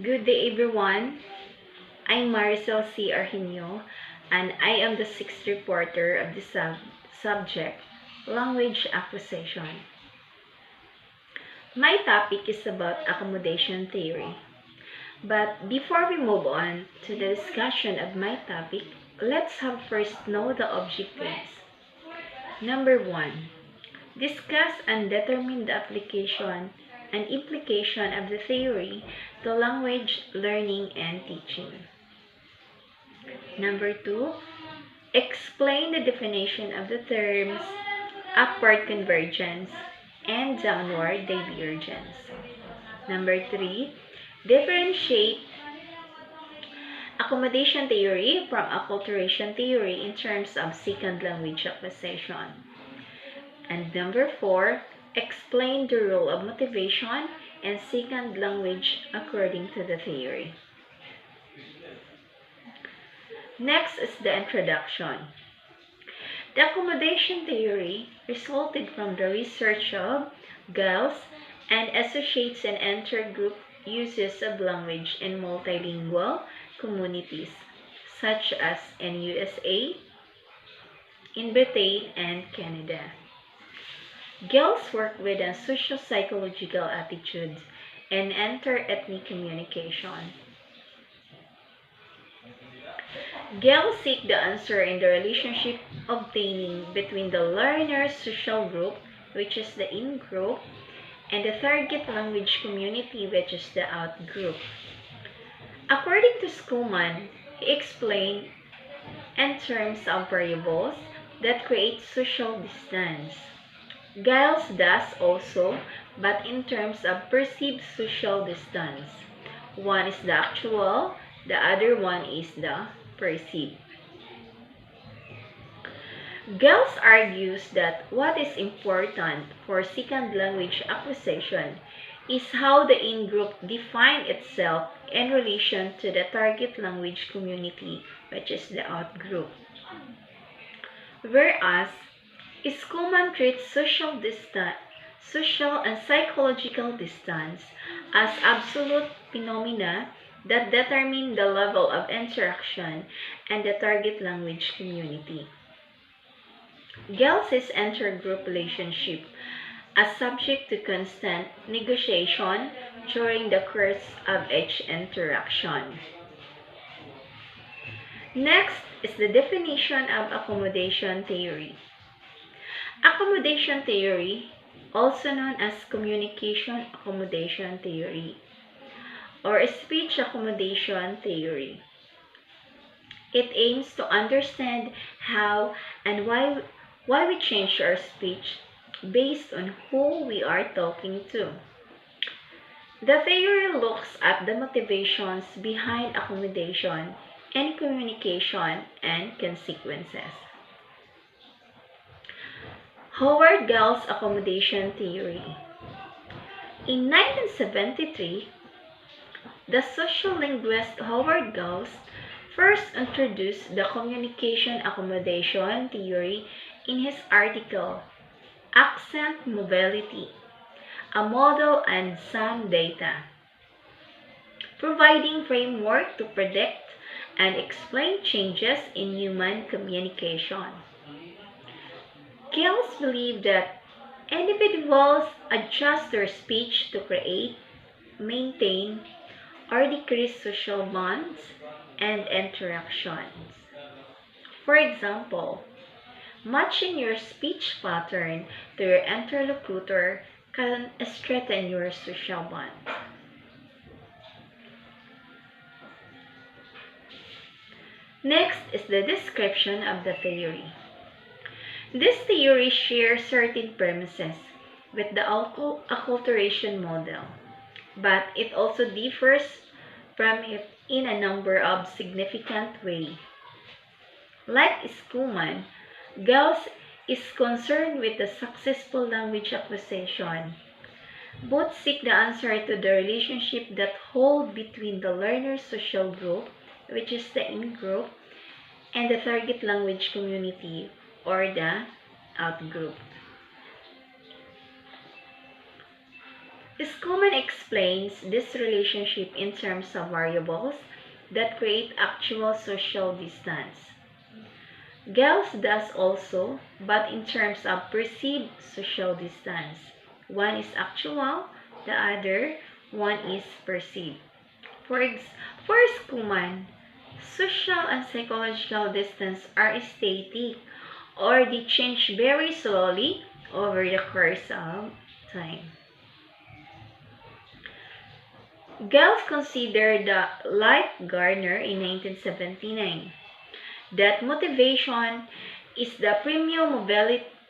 Good day, everyone. I'm Maricel C. Argenio, and I am the sixth reporter of the subject, Language Acquisition. My topic is about accommodation theory. But before we move on to the discussion of my topic, let's have first know the objectives. Number 1. Discuss and determine the application and implication of the theory to language learning and teaching. Number 2, explain the definition of the terms upward convergence and downward divergence. Number 3, differentiate accommodation theory from acculturation theory in terms of second language acquisition. And number 4, explain the role of motivation and second language according to the theory. Next is the introduction. The accommodation theory resulted from the research of Giles and associates and intergroup uses of language in multilingual communities, such as in USA, in Britain, and Canada. Giles worked with a socio-psychological attitude and inter-ethnic communication. Giles seek the answer in the relationship obtaining between the learner's social group, which is the in-group, and the target language community, which is the out-group. According to Schoolman, he explained in terms of variables that create social distance. Giles does also, but in terms of perceived social distance. One is the actual, the other one is the perceived. Giles argues that what is important for second language acquisition is how the in-group defines itself in relation to the target language community, which is the out-group. Whereas, Schoolman treats social and psychological distance as absolute phenomena that determine the level of interaction and the target language community. Giles' intergroup relationship as subject to constant negotiation during the course of each interaction. Next is the definition of accommodation theory. Accommodation theory, also known as communication accommodation theory or speech accommodation theory. It aims to understand how and why we change our speech based on who we are talking to. The theory looks at the motivations behind accommodation and communication and consequences. Howard Giles accommodation theory. In 1973, the social linguist Howard Giles first introduced the communication accommodation theory in his article, Accent Mobility, a Model and Some Data, providing framework to predict and explain changes in human communication. Giles believed that individuals adjust their speech to create, maintain, or decrease social bonds and interactions. For example, matching your speech pattern to your interlocutor can strengthen your social bonds. Next is the description of the theory. This theory shares certain premises with the acculturation model, but it also differs from it in a number of significant ways. Like Schoolman, Giles is concerned with the successful language acquisition. Both seek the answer to the relationship that hold between the learner's social group, which is the in-group, and the target language community, or the out-group. Schumann explains this relationship in terms of variables that create actual social distance. Gels does also, but in terms of perceived social distance. One is actual, the other one is perceived. For Schumann, social and psychological distance are static, or they change very slowly over the course of time. Gels considered, like Gardner in 1979, that motivation is the premium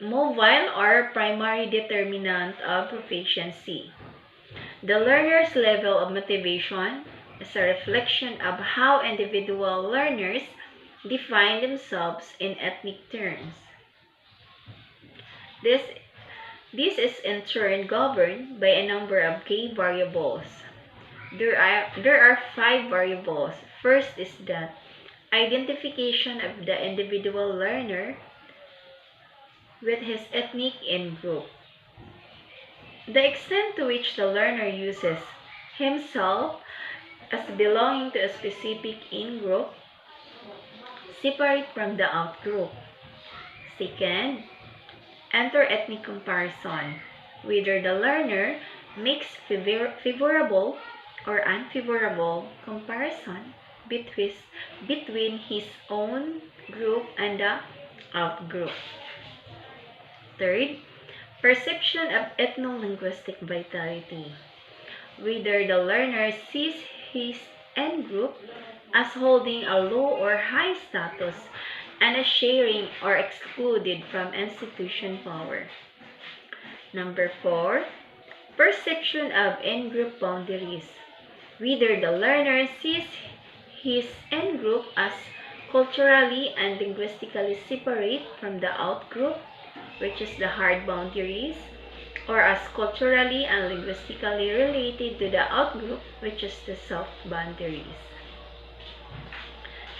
mobile or primary determinant of proficiency. The learner's level of motivation is a reflection of how individual learners define themselves in ethnic terms. This, this is in turn governed by a number of key variables. There are 5 variables. First is that identification of the individual learner with his ethnic in-group. The extent to which the learner uses himself as belonging to a specific in-group, separate from the out-group. Second, inter-ethnic comparison. Whether the learner makes favorable or unfavorable comparison between his own group and the out-group. Third, perception of ethno-linguistic vitality. Whether the learner sees his in-group as holding a low or high status and as sharing or excluded from institution power. Number 4, perception of in-group boundaries. Whether the learner sees his in-group as culturally and linguistically separate from the out-group, which is the hard boundaries, or as culturally and linguistically related to the out-group, which is the soft boundaries.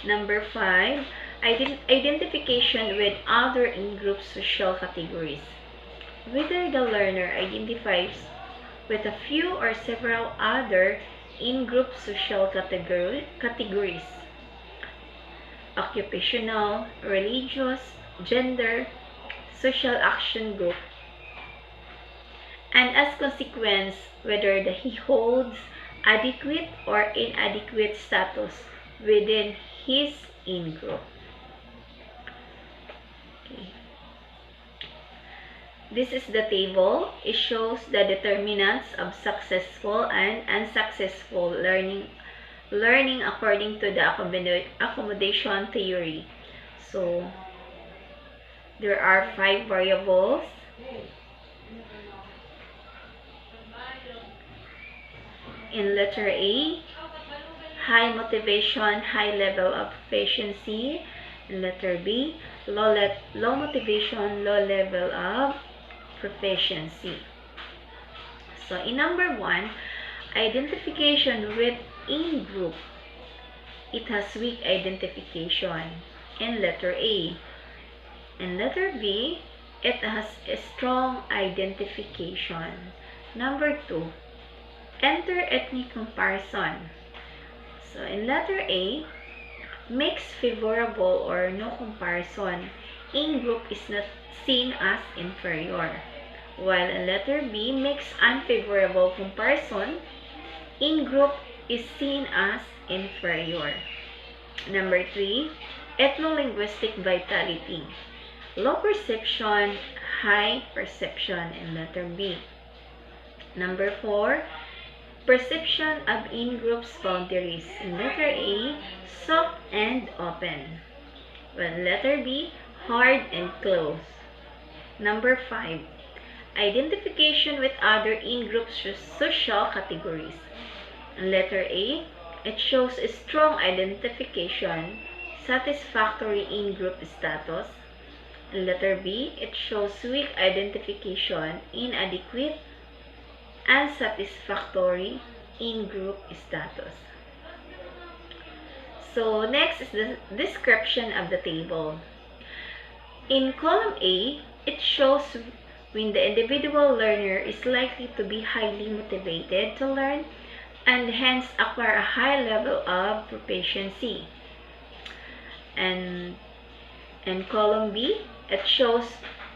Number 5, identification with other in-group social categories. Whether the learner identifies with a few or several other in-group social categories, occupational, religious, gender, social action group, and as consequence, whether he holds adequate or inadequate status within his in-group. Okay. This is the table. It shows the determinants of successful and unsuccessful learning according to the accommodation theory. So, there are 5 variables. In letter A, high motivation, high level of proficiency. In letter B, low motivation, low level of proficiency. So, in number 1, identification with in-group. It has weak identification in letter A. In letter B, it has a strong identification. Number 2, inter-ethnic comparison. So, in letter A, makes favorable or no comparison. In-group is not seen as inferior. While in letter B, makes unfavorable comparison. In-group is seen as inferior. Number 3, ethno-linguistic vitality. Low perception, high perception in letter B. Number 4, perception of in-groups boundaries. In letter A, soft and open. Well, letter B, hard and close. Number 5, identification with other in-group social categories. In letter A, it shows a strong identification, satisfactory in-group status. In letter B, it shows weak identification, inadequate, unsatisfactory in-group status. So, next is the description of the table. In column A, it shows when the individual learner is likely to be highly motivated to learn and hence acquire a high level of proficiency. And in column B, it shows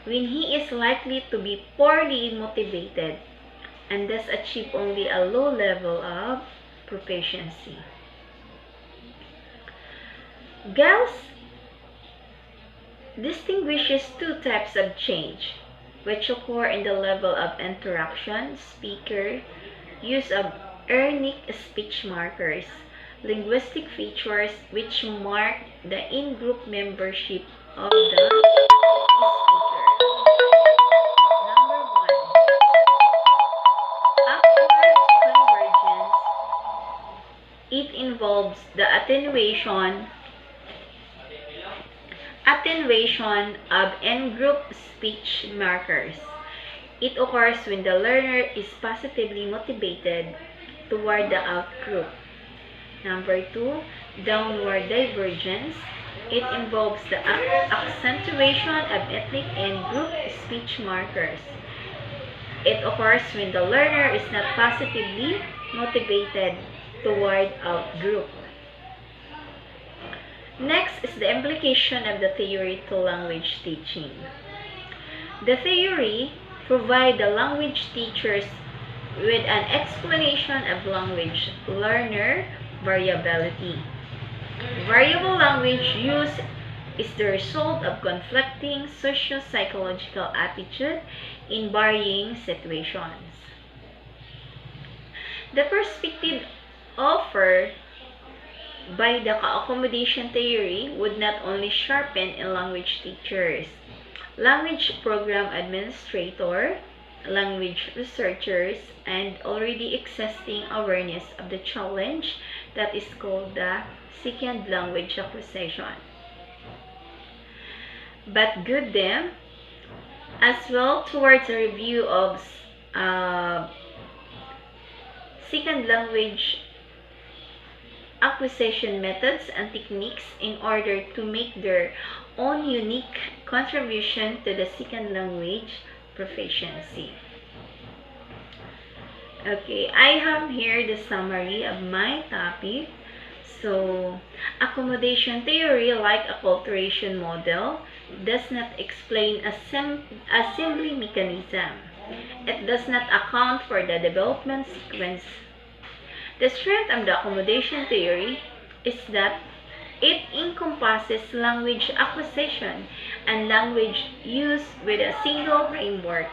when he is likely to be poorly motivated and thus achieve only a low level of proficiency. Gals distinguishes two types of change, which occur in the level of interaction, speaker, use of ernic speech markers, linguistic features which mark the in-group membership of the speaker. Number 1. Upward convergence. It involves the attenuation of in-group speech markers. It occurs when the learner is positively motivated toward the out-group. Number 2, downward divergence. It involves the accentuation of ethnic and group speech markers. It occurs when the learner is not positively motivated toward out-group. Next is the implication of the theory to language teaching. The theory provides the language teachers with an explanation of language learner variability. Variable language use is the result of conflicting socio-psychological attitude in varying situations. The perspective offered by the accommodation theory would not only sharpen in language teachers, language program administrator, language researchers, and already existing awareness of the challenge that is called the second language acquisition, but guide them as well towards a review of second language acquisition methods and techniques in order to make their own unique contribution to the second language proficiency. Okay, I have here the summary of my topic. So, accommodation theory, like acculturation model, does not explain assembly mechanism. It does not account for the development sequence. The strength of the accommodation theory is that it encompasses language acquisition and language use with a single framework.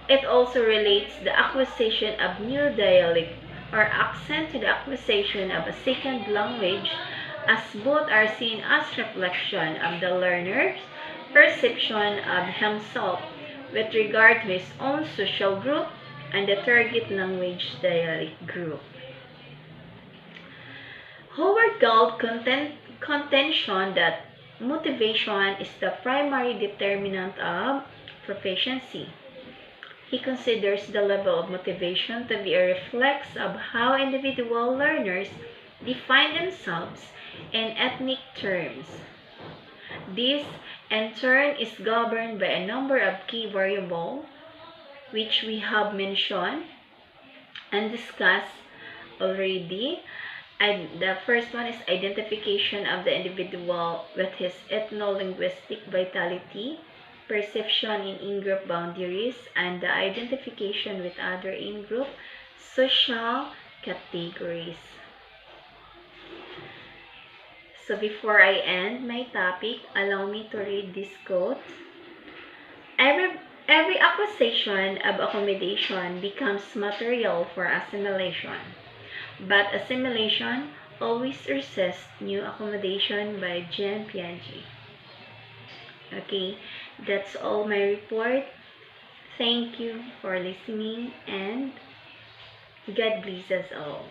It also relates the acquisition of new dialect or accent to the acquisition of a second language, as both are seen as reflection of the learner's perception of himself with regard to his own social group and the target language dialect group. Howard Galt contention that motivation is the primary determinant of proficiency. He considers the level of motivation to be a reflex of how individual learners define themselves in ethnic terms. This, in turn, is governed by a number of key variables, which we have mentioned and discussed already. And the first one is identification of the individual with his ethno-linguistic vitality, perception in in-group boundaries, and the identification with other in-group social categories. So before I end my topic, allow me to read this quote. Every acquisition of accommodation becomes material for assimilation. But assimilation always resists new accommodation by Jean Piaget. Okay, that's all my report. Thank you for listening and God bless us all.